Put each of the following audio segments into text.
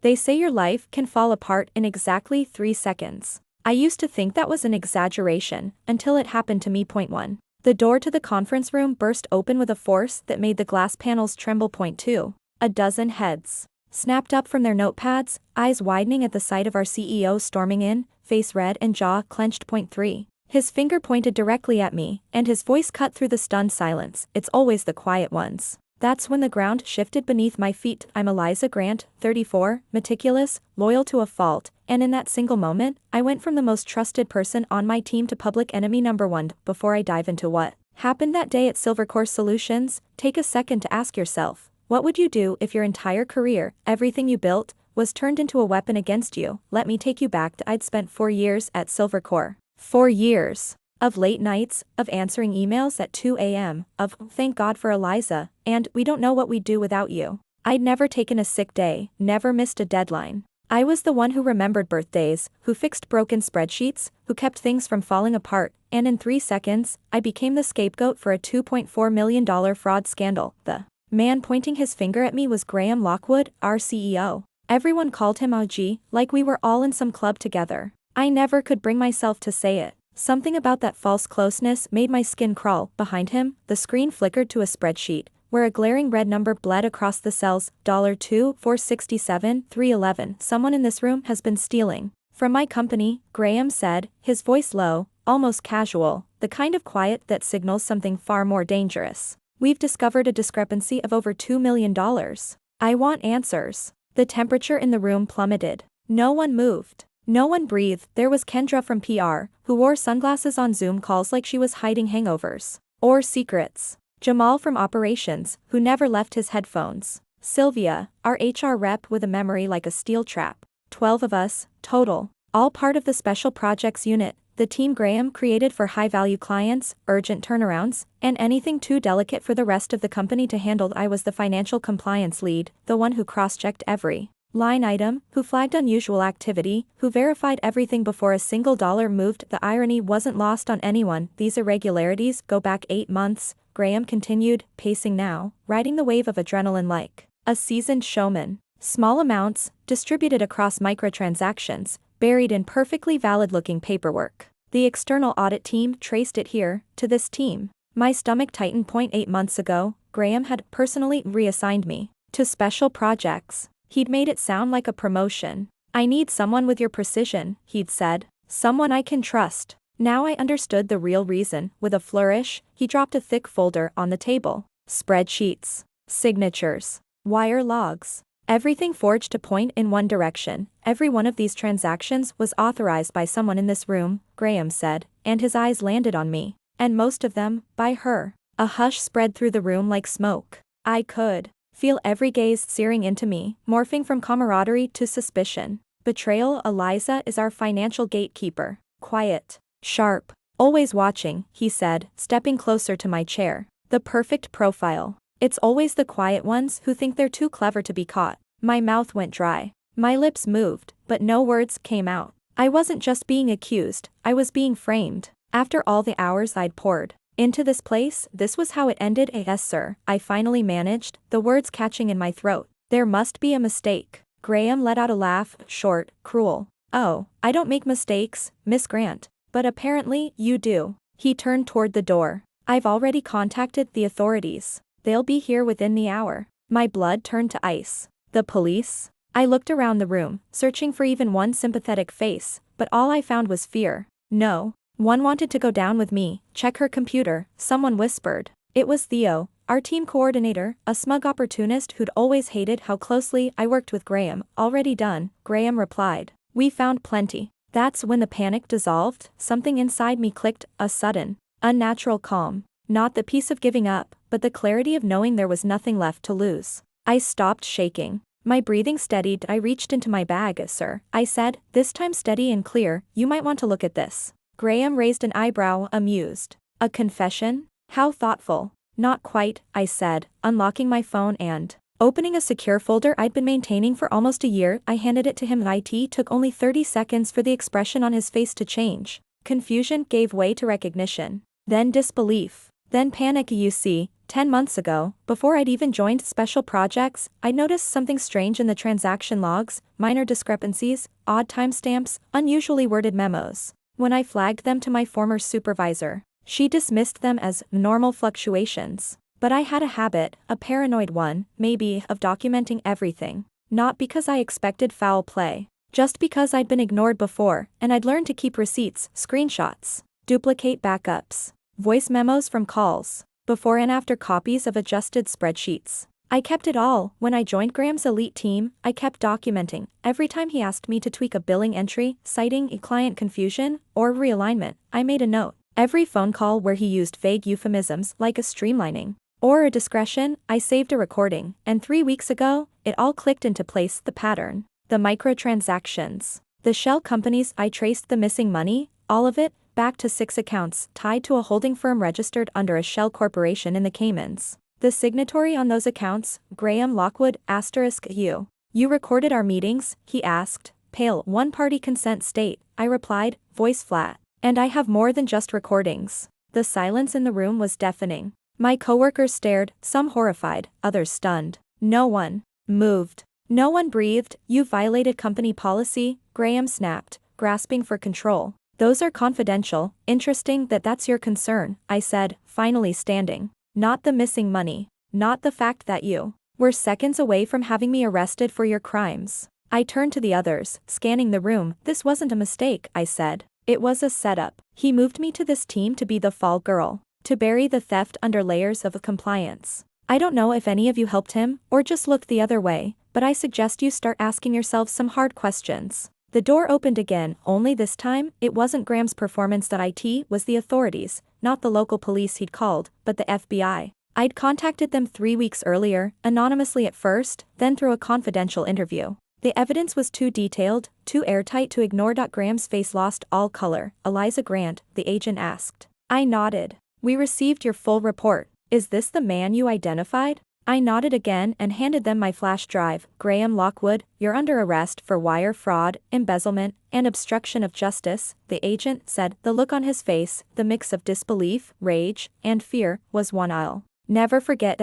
They say your life can fall apart in exactly 3 seconds. I used to think that was an exaggeration, until it happened to me. Point 1. The door to the conference room burst open with a force that made the glass panels tremble. Point 2. A dozen heads snapped up from their notepads, eyes widening at the sight of our CEO storming in, face red and jaw clenched. Point 3. His finger pointed directly at me, and his voice cut through the stunned silence. It's always the quiet ones. That's when the ground shifted beneath my feet. I'm Eliza Grant, 34, meticulous, loyal to a fault, and in that single moment, I went from the most trusted person on my team to public enemy number 1. Before I dive into what happened that day at Silvercore Solutions, take a second to ask yourself, what would you do if your entire career, everything you built, was turned into a weapon against you? Let me take you back to I'd spent 4 years at Silvercore. 4 years. Of late nights, of answering emails at 2 a.m., of thank God for Eliza, and we don't know what we'd do without you. I'd never taken a sick day, never missed a deadline. I was the one who remembered birthdays, who fixed broken spreadsheets, who kept things from falling apart, and in 3 seconds, I became the scapegoat for a $2.4 million fraud scandal. The man pointing his finger at me was Graham Lockwood, our CEO. Everyone called him OG, like we were all in some club together. I never could bring myself to say it. Something about that false closeness made my skin crawl. Behind him, the screen flickered to a spreadsheet, where a glaring red number bled across the cells, $2,467,311. Someone in this room has been stealing from my company, Graham said, his voice low, almost casual, the kind of quiet that signals something far more dangerous. We've discovered a discrepancy of over $2 million. I want answers. The temperature in the room plummeted. No one moved. No one breathed. There was Kendra from PR, who wore sunglasses on Zoom calls like she was hiding hangovers or secrets. Jamal from operations, who never left his headphones. Sylvia, our HR rep with a memory like a steel trap. 12 of us, total. All part of the special projects unit, the team Graham created for high-value clients, urgent turnarounds, and anything too delicate for the rest of the company to handle. I was the financial compliance lead, the one who cross-checked every line item, who flagged unusual activity, who verified everything before a single dollar moved. The irony wasn't lost on anyone. These irregularities go back 8 months, Graham continued, pacing now, riding the wave of adrenaline like a seasoned showman. Small amounts, distributed across microtransactions, buried in perfectly valid-looking paperwork. The external audit team traced it here, to this team. My stomach tightened. 8 months ago, Graham had personally reassigned me to special projects. He'd made it sound like a promotion. I need someone with your precision, he'd said. Someone I can trust. Now I understood the real reason. With a flourish, he dropped a thick folder on the table. Spreadsheets. Signatures. Wire logs. Everything forged to point in one direction. Every one of these transactions was authorized by someone in this room, Graham said, and his eyes landed on me. And most of them, by her. A hush spread through the room like smoke. I could feel every gaze searing into me, morphing from camaraderie to suspicion. Betrayal. Eliza is our financial gatekeeper. Quiet. Sharp. Always watching, he said, stepping closer to my chair. The perfect profile. It's always the quiet ones who think they're too clever to be caught. My mouth went dry. My lips moved, but no words came out. I wasn't just being accused, I was being framed. After all the hours I'd poured into this place, this was how it ended. Yes, sir, I finally managed, the words catching in my throat. There must be a mistake. Graham let out a laugh, short, cruel. Oh, I don't make mistakes, Miss Grant. But apparently, you do. He turned toward the door. I've already contacted the authorities. They'll be here within the hour. My blood turned to ice. The police? I looked around the room, searching for even one sympathetic face, but all I found was fear. No. One wanted to go down with me, check her computer, someone whispered. It was Theo, our team coordinator, a smug opportunist who'd always hated how closely I worked with Graham. Already done, Graham replied. We found plenty. That's when the panic dissolved. Something inside me clicked, a sudden, unnatural calm. Not the peace of giving up, but the clarity of knowing there was nothing left to lose. I stopped shaking. My breathing steadied. I reached into my bag. Sir, I said, this time steady and clear, you might want to look at this. Graham raised an eyebrow, amused. A confession? How thoughtful. Not quite, I said, unlocking my phone and opening a secure folder I'd been maintaining for almost a year. I handed it to him. It took only 30 seconds for the expression on his face to change. Confusion gave way to recognition. Then disbelief. Then panic. You see, 10 months ago, before I'd even joined special projects, I noticed something strange in the transaction logs, minor discrepancies, odd timestamps, unusually worded memos. When I flagged them to my former supervisor, she dismissed them as normal fluctuations. But I had a habit, a paranoid one, maybe, of documenting everything. Not because I expected foul play. Just because I'd been ignored before, and I'd learned to keep receipts, screenshots, duplicate backups, voice memos from calls, before and after copies of adjusted spreadsheets. I kept it all. When I joined Graham's elite team, I kept documenting. Every time he asked me to tweak a billing entry, citing a client confusion, or realignment, I made a note. Every phone call where he used vague euphemisms like a streamlining or a discretion, I saved a recording, and 3 weeks ago, it all clicked into place, the pattern. The microtransactions. The shell companies. I traced the missing money, all of it, back to 6 accounts tied to a holding firm registered under a shell corporation in the Caymans. The signatory on those accounts, Graham Lockwood, *U. You recorded our meetings, he asked. Pale, one-party consent state, I replied, voice flat. And I have more than just recordings. The silence in the room was deafening. My coworkers stared, some horrified, others stunned. No one moved. No one breathed. You violated company policy, Graham snapped, grasping for control. Those are confidential. Interesting that that's your concern, I said, finally standing. Not the missing money. Not the fact that you were seconds away from having me arrested for your crimes. I turned to the others, scanning the room. This wasn't a mistake, I said. It was a setup. He moved me to this team to be the fall girl. To bury the theft under layers of compliance. I don't know if any of you helped him, or just looked the other way, but I suggest you start asking yourself some hard questions. The door opened again, only this time, it wasn't Graham's performance that it was the authorities, not the local police he'd called, but the FBI. I'd contacted them 3 weeks earlier, anonymously at first, then through a confidential interview. The evidence was too detailed, too airtight to ignore. Graham's face lost all color. Eliza Grant, the agent asked. I nodded. We received your full report. Is this the man you identified? I nodded again and handed them my flash drive. Graham Lockwood, you're under arrest for wire fraud, embezzlement, and obstruction of justice, the agent said. The look on his face, the mix of disbelief, rage, and fear, was one I'll never forget.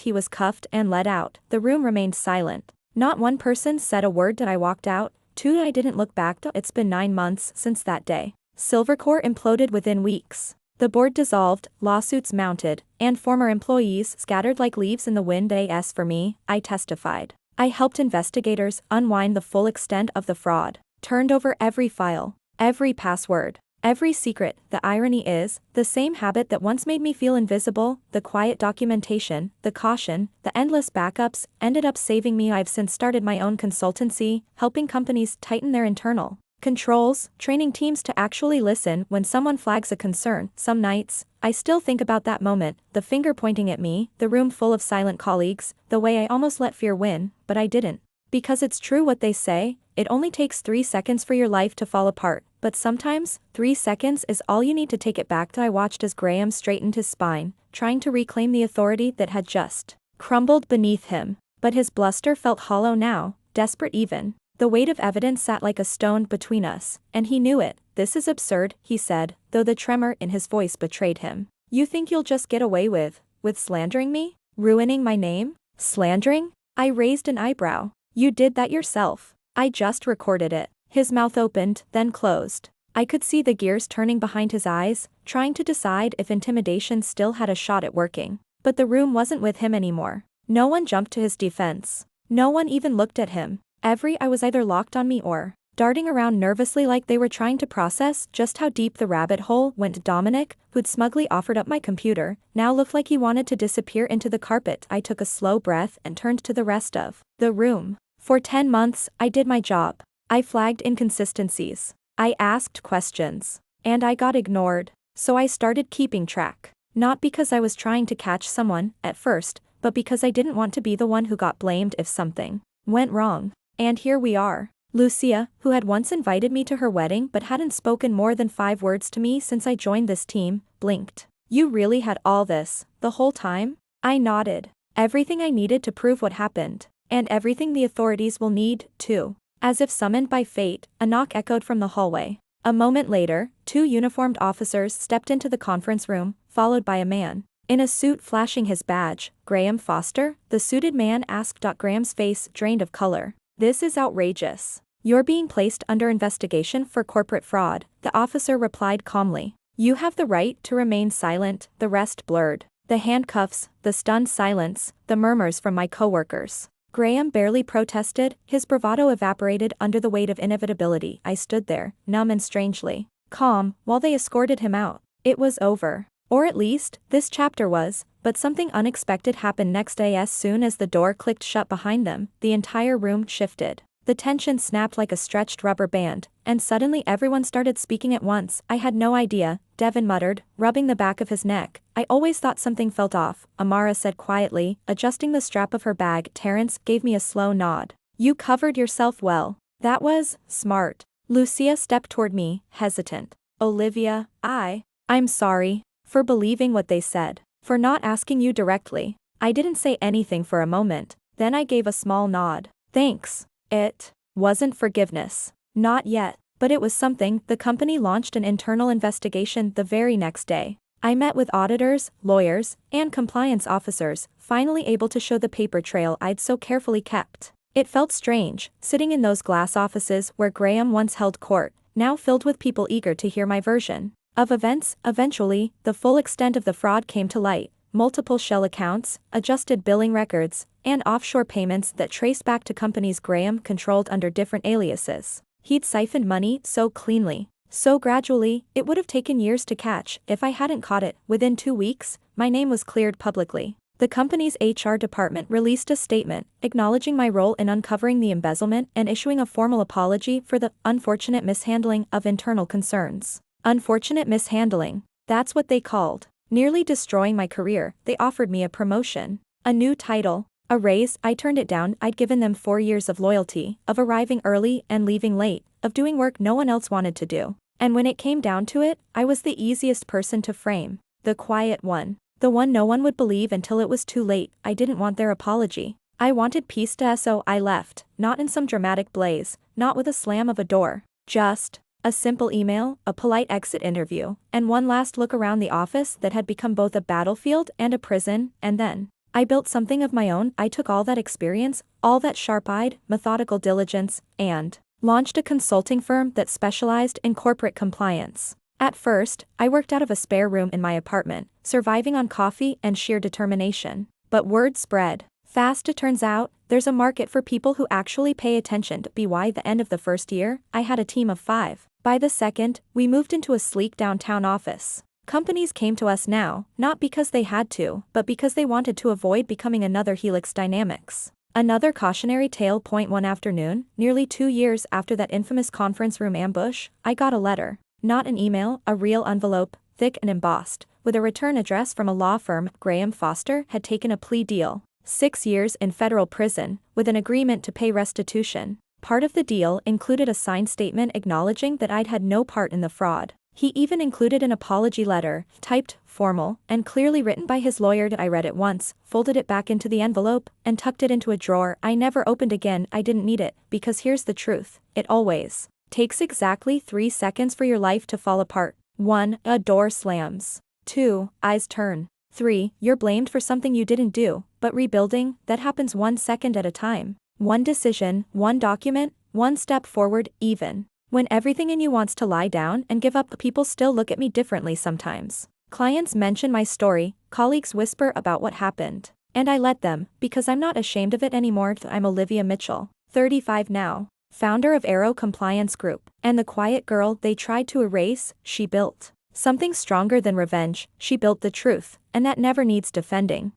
He was cuffed and let out. The room remained silent. Not one person said a word. I walked out. 2 I didn't look back. It's been 9 months since that day. Silvercore imploded within weeks. The board dissolved, lawsuits mounted, and former employees scattered like leaves in the wind. As for me, I testified. I helped investigators unwind the full extent of the fraud, turned over every file, every password, every secret. The irony is, the same habit that once made me feel invisible, the quiet documentation, the caution, the endless backups, ended up saving me. I've since started my own consultancy, helping companies tighten their internal controls, training teams to actually listen when someone flags a concern. Some nights, I still think about that moment, the finger pointing at me, the room full of silent colleagues, the way I almost let fear win, but I didn't. Because it's true what they say, it only takes 3 seconds for your life to fall apart, but sometimes, 3 seconds is all you need to take it back. I watched as Graham straightened his spine, trying to reclaim the authority that had just crumbled beneath him. But his bluster felt hollow now, desperate even. The weight of evidence sat like a stone between us, and he knew it. This is absurd, he said, though the tremor in his voice betrayed him. You think you'll just get away with slandering me? Ruining my name? Slandering? I raised an eyebrow. You did that yourself. I just recorded it. His mouth opened, then closed. I could see the gears turning behind his eyes, trying to decide if intimidation still had a shot at working. But the room wasn't with him anymore. No one jumped to his defense. No one even looked at him. I was either locked on me or darting around nervously like they were trying to process just how deep the rabbit hole went. Dominic, who'd smugly offered up my computer, now looked like he wanted to disappear into the carpet. I took a slow breath and turned to the rest of the room. For 10 months, I did my job. I flagged inconsistencies. I asked questions. And I got ignored. So I started keeping track. Not because I was trying to catch someone, at first, but because I didn't want to be the one who got blamed if something went wrong. And here we are. Lucia, who had once invited me to her wedding but hadn't spoken more than 5 words to me since I joined this team, blinked. You really had all this, the whole time? I nodded. Everything I needed to prove what happened. And everything the authorities will need, too. As if summoned by fate, a knock echoed from the hallway. A moment later, 2 uniformed officers stepped into the conference room, followed by a man. In a suit flashing his badge, Graham Foster, the suited man asked. Graham's face drained of color. This is outrageous. You're being placed under investigation for corporate fraud, the officer replied calmly. You have the right to remain silent, the rest blurred. The handcuffs, the stunned silence, the murmurs from my coworkers. Graham barely protested, his bravado evaporated under the weight of inevitability. I stood there, numb and strangely calm, while they escorted him out. It was over. Or at least, this chapter was, but something unexpected happened next day. As soon as the door clicked shut behind them, the entire room shifted. The tension snapped like a stretched rubber band, and suddenly everyone started speaking at once. I had no idea, Devin muttered, rubbing the back of his neck. I always thought something felt off, Amara said quietly, adjusting the strap of her bag. Terrence gave me a slow nod. You covered yourself well. That was smart. Lucia stepped toward me, hesitant. Olivia, I'm sorry. For believing what they said. For not asking you directly. I didn't say anything for a moment, then I gave a small nod. Thanks. It wasn't forgiveness. Not yet, but it was something. The company launched an internal investigation the very next day. I met with auditors, lawyers, and compliance officers, finally able to show the paper trail I'd so carefully kept. It felt strange, sitting in those glass offices where Graham once held court, now filled with people eager to hear my version of events. Eventually, the full extent of the fraud came to light. Multiple shell accounts, adjusted billing records, and offshore payments that traced back to companies Graham controlled under different aliases. He'd siphoned money so cleanly, so gradually, it would have taken years to catch. If I hadn't caught it, within 2 weeks, my name was cleared publicly. The company's HR department released a statement, acknowledging my role in uncovering the embezzlement and issuing a formal apology for the unfortunate mishandling of internal concerns. Unfortunate mishandling. That's what they called. Nearly destroying my career. They offered me a promotion, a new title, a raise. I turned it down. I'd given them 4 years of loyalty, of arriving early and leaving late, of doing work no one else wanted to do. And when it came down to it, I was the easiest person to frame. The quiet one. The one no one would believe until it was too late. I didn't want their apology. I wanted peace. So I left, not in some dramatic blaze, not with a slam of a door. Just a simple email, a polite exit interview, and one last look around the office that had become both a battlefield and a prison. And then I built something of my own. I took all that experience, all that sharp-eyed, methodical diligence, and launched a consulting firm that specialized in corporate compliance. At first, I worked out of a spare room in my apartment, surviving on coffee and sheer determination. But word spread fast. It turns out, there's a market for people who actually pay attention. By the end of the first year, I had a team of 5. By the second, we moved into a sleek downtown office. Companies came to us now, not because they had to, but because they wanted to avoid becoming another Helix Dynamics. Another cautionary tale. One afternoon, nearly 2 years after that infamous conference room ambush, I got a letter. Not an email, a real envelope, thick and embossed, with a return address from a law firm. Graham Foster had taken a plea deal. 6 years in federal prison, with an agreement to pay restitution. Part of the deal included a signed statement acknowledging that I'd had no part in the fraud. He even included an apology letter, typed, formal, and clearly written by his lawyer. I read it once, folded it back into the envelope, and tucked it into a drawer I never opened again. I didn't need it, because here's the truth, it always takes exactly 3 seconds for your life to fall apart. 1. A door slams. 2. Eyes turn. 3. You're blamed for something you didn't do, but rebuilding, that happens 1 second at a time. One decision, one document, one step forward. Even when everything in you wants to lie down and give up, people still look at me differently sometimes. Clients mention my story, colleagues whisper about what happened. And I let them, because I'm not ashamed of it anymore. I'm Olivia Mitchell, 35 now, founder of Aero Compliance Group, and the quiet girl they tried to erase. She built something stronger than revenge. She built the truth, and that never needs defending.